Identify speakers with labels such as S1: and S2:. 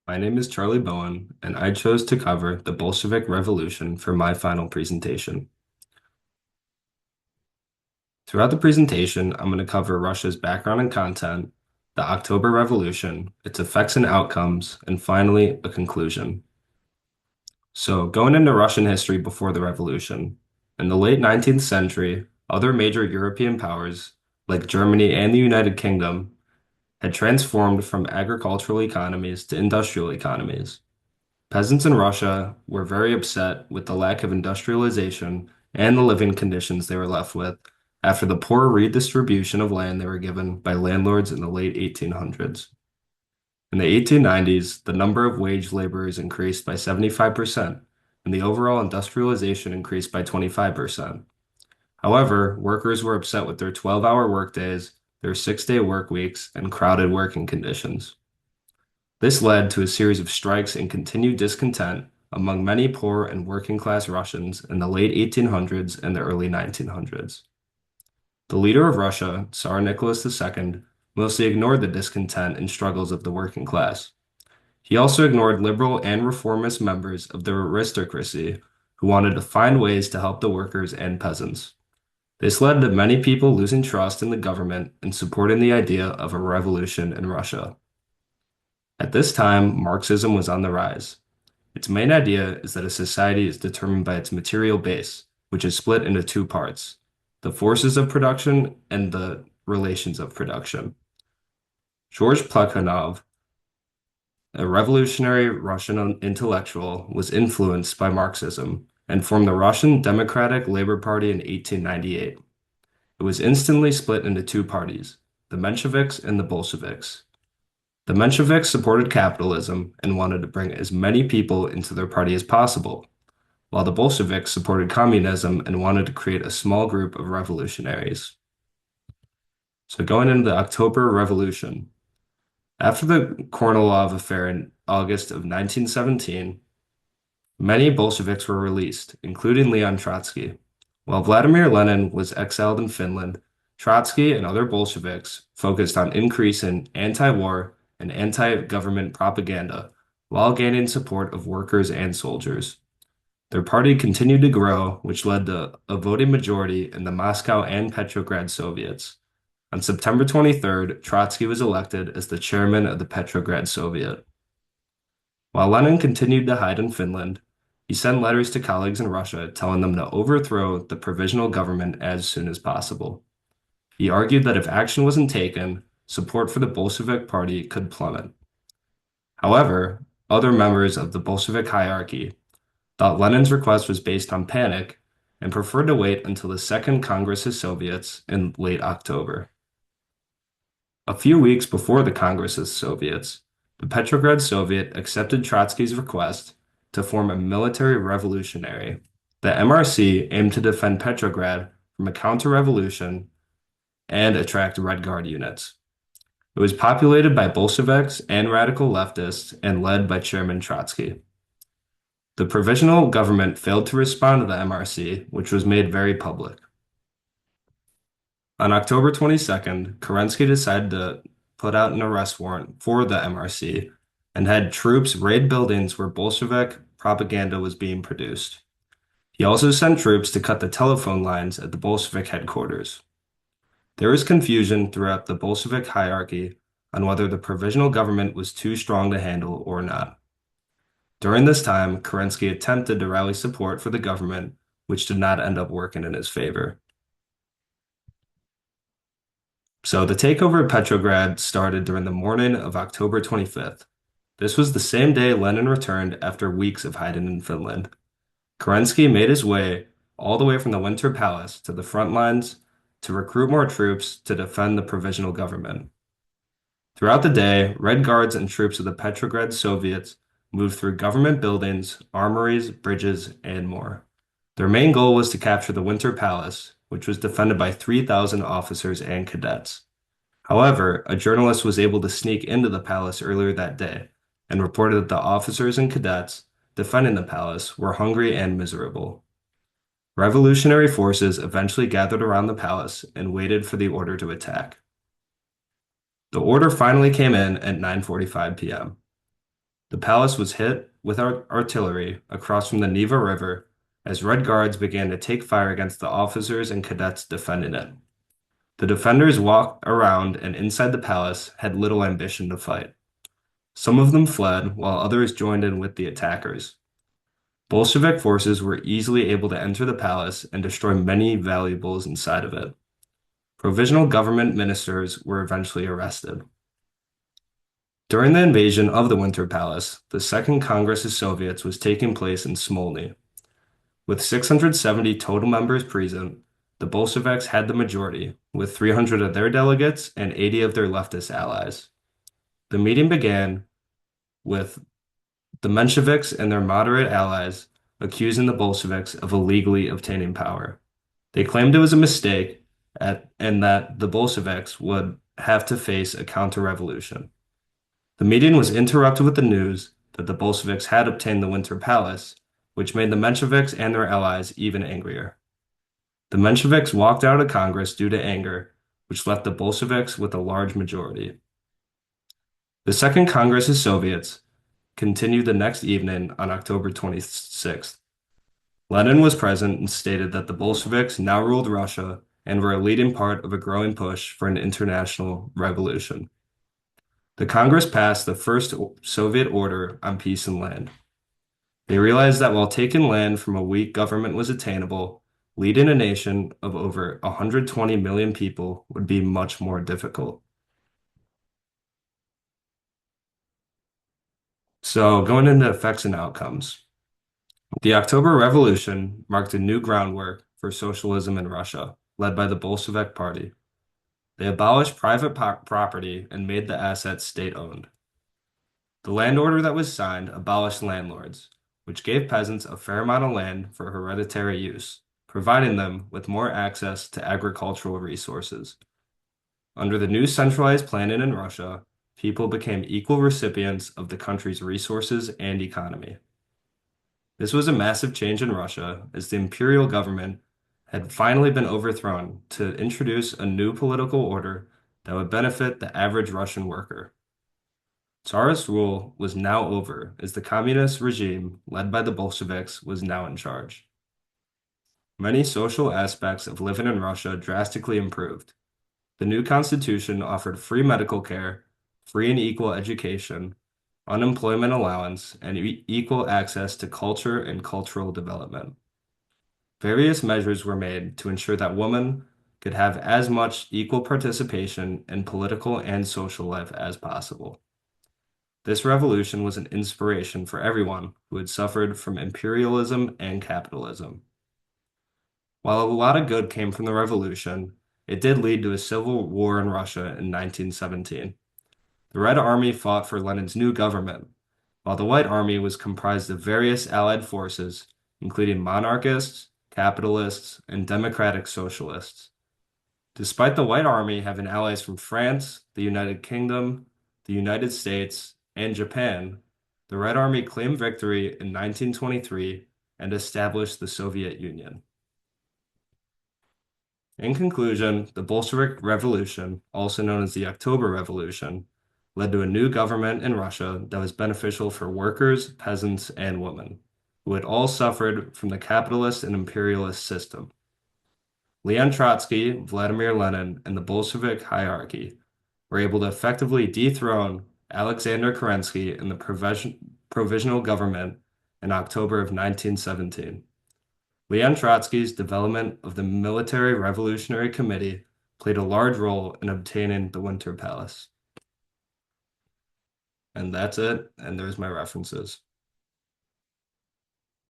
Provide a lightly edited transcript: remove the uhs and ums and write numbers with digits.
S1: My name is Charlie Bowen, and I chose to cover the Bolshevik Revolution for my final presentation. Throughout the presentation, I'm going to cover Russia's background and content, the October Revolution, its effects and outcomes, and finally, a conclusion. So, going into Russian history before the revolution, in the late 19th century, other major European powers, like Germany and the United Kingdom, had transformed from agricultural economies to industrial economies. Peasants in Russia were very upset with the lack of industrialization and the living conditions they were left with after the poor redistribution of land they were given by landlords in the late 1800s. In the 1890s, the number of wage laborers increased by 75%, and the overall industrialization increased by 25%. However, workers were upset with their 12-hour workdays, their 6-day work weeks, and crowded working conditions. This led to a series of strikes and continued discontent among many poor and working class Russians in the late 1800s and the early 1900s. The leader of Russia, Tsar Nicholas II, mostly ignored the discontent and struggles of the working class. He also ignored liberal and reformist members of the aristocracy who wanted to find ways to help the workers and peasants. This led to many people losing trust in the government and supporting the idea of a revolution in Russia. At this time, Marxism was on the rise. Its main idea is that a society is determined by its material base, which is split into two parts, the forces of production and the relations of production. George Plekhanov, a revolutionary Russian intellectual, was influenced by Marxism and formed the Russian Democratic Labor Party in 1898. It was instantly split into two parties, the Mensheviks and the Bolsheviks. The Mensheviks supported capitalism and wanted to bring as many people into their party as possible, while the Bolsheviks supported communism and wanted to create a small group of revolutionaries. So going into the October Revolution, after the Kornilov affair in August of 1917, many Bolsheviks were released, including Leon Trotsky. While Vladimir Lenin was exiled in Finland, Trotsky and other Bolsheviks focused on increasing anti-war and anti-government propaganda while gaining support of workers and soldiers. Their party continued to grow, which led to a voting majority in the Moscow and Petrograd Soviets. On September 23rd, Trotsky was elected as the chairman of the Petrograd Soviet. While Lenin continued to hide in Finland, he sent letters to colleagues in Russia telling them to overthrow the provisional government as soon as possible. He argued that if action wasn't taken, support for the Bolshevik Party could plummet. However, other members of the Bolshevik hierarchy thought Lenin's request was based on panic and preferred to wait until the Second Congress of Soviets in late October. A few weeks before the Congress of Soviets, the Petrograd Soviet accepted Trotsky's request to form a military revolutionary. The MRC aimed to defend Petrograd from a counter-revolution and attract Red Guard units. It was populated by Bolsheviks and radical leftists and led by Chairman Trotsky. The provisional government failed to respond to the MRC, which was made very public. On October 22nd, Kerensky decided to put out an arrest warrant for the MRC and had troops raid buildings where Bolshevik propaganda was being produced. He also sent troops to cut the telephone lines at the Bolshevik headquarters. There was confusion throughout the Bolshevik hierarchy on whether the provisional government was too strong to handle or not. During this time, Kerensky attempted to rally support for the government, which did not end up working in his favor. So the takeover of Petrograd started during the morning of October 25th. This was the same day Lenin returned after weeks of hiding in Finland. Kerensky made his way all the way from the Winter Palace to the front lines to recruit more troops to defend the provisional government. Throughout the day, Red Guards and troops of the Petrograd Soviets moved through government buildings, armories, bridges, and more. Their main goal was to capture the Winter Palace, which was defended by 3,000 officers and cadets. However, a journalist was able to sneak into the palace earlier that day and reported that the officers and cadets defending the palace were hungry and miserable. Revolutionary forces eventually gathered around the palace and waited for the order to attack. The order finally came in at 9:45 p.m. The palace was hit with artillery across from the Neva River as Red Guards began to take fire against the officers and cadets defending it. The defenders walked around and inside the palace had little ambition to fight. Some of them fled, while others joined in with the attackers. Bolshevik forces were easily able to enter the palace and destroy many valuables inside of it. Provisional government ministers were eventually arrested. During the invasion of the Winter Palace, the Second Congress of Soviets was taking place in Smolny. With 670 total members present, the Bolsheviks had the majority, with 300 of their delegates and 80 of their leftist allies. The meeting began with the Mensheviks and their moderate allies accusing the Bolsheviks of illegally obtaining power. They claimed it was a mistake and that the Bolsheviks would have to face a counter-revolution. The meeting was interrupted with the news that the Bolsheviks had obtained the Winter Palace, which made the Mensheviks and their allies even angrier. The Mensheviks walked out of Congress due to anger, which left the Bolsheviks with a large majority. The Second Congress of Soviets continued the next evening on October 26th. Lenin was present and stated that the Bolsheviks now ruled Russia and were a leading part of a growing push for an international revolution. The Congress passed the first Soviet order on peace and land. They realized that while taking land from a weak government was attainable, leading a nation of over 120 million people would be much more difficult. So, going into effects and outcomes. The October Revolution marked a new groundwork for socialism in Russia, led by the Bolshevik Party. They abolished private property and made the assets state-owned. The land order that was signed abolished landlords, which gave peasants a fair amount of land for hereditary use, providing them with more access to agricultural resources. Under the new centralized planning in Russia, people became equal recipients of the country's resources and economy. This was a massive change in Russia, as the imperial government had finally been overthrown to introduce a new political order that would benefit the average Russian worker. Tsarist rule was now over, as the communist regime, led by the Bolsheviks, was now in charge. Many social aspects of living in Russia drastically improved. The new constitution offered free medical care, free and equal education, unemployment allowance, and equal access to culture and cultural development. Various measures were made to ensure that women could have as much equal participation in political and social life as possible. This revolution was an inspiration for everyone who had suffered from imperialism and capitalism. While a lot of good came from the revolution, it did lead to a civil war in Russia in 1917. The Red Army fought for Lenin's new government, while the White Army was comprised of various allied forces, including monarchists, capitalists, and democratic socialists. Despite the White Army having allies from France, the United Kingdom, the United States, and Japan, the Red Army claimed victory in 1923 and established the Soviet Union. In conclusion, the Bolshevik Revolution, also known as the October Revolution, led to a new government in Russia that was beneficial for workers, peasants, and women, who had all suffered from the capitalist and imperialist system. Leon Trotsky, Vladimir Lenin, and the Bolshevik hierarchy were able to effectively dethrone Alexander Kerensky in the provisional government in October of 1917. Leon Trotsky's development of the Military Revolutionary Committee played a large role in obtaining the Winter Palace. And that's it, and there's my references.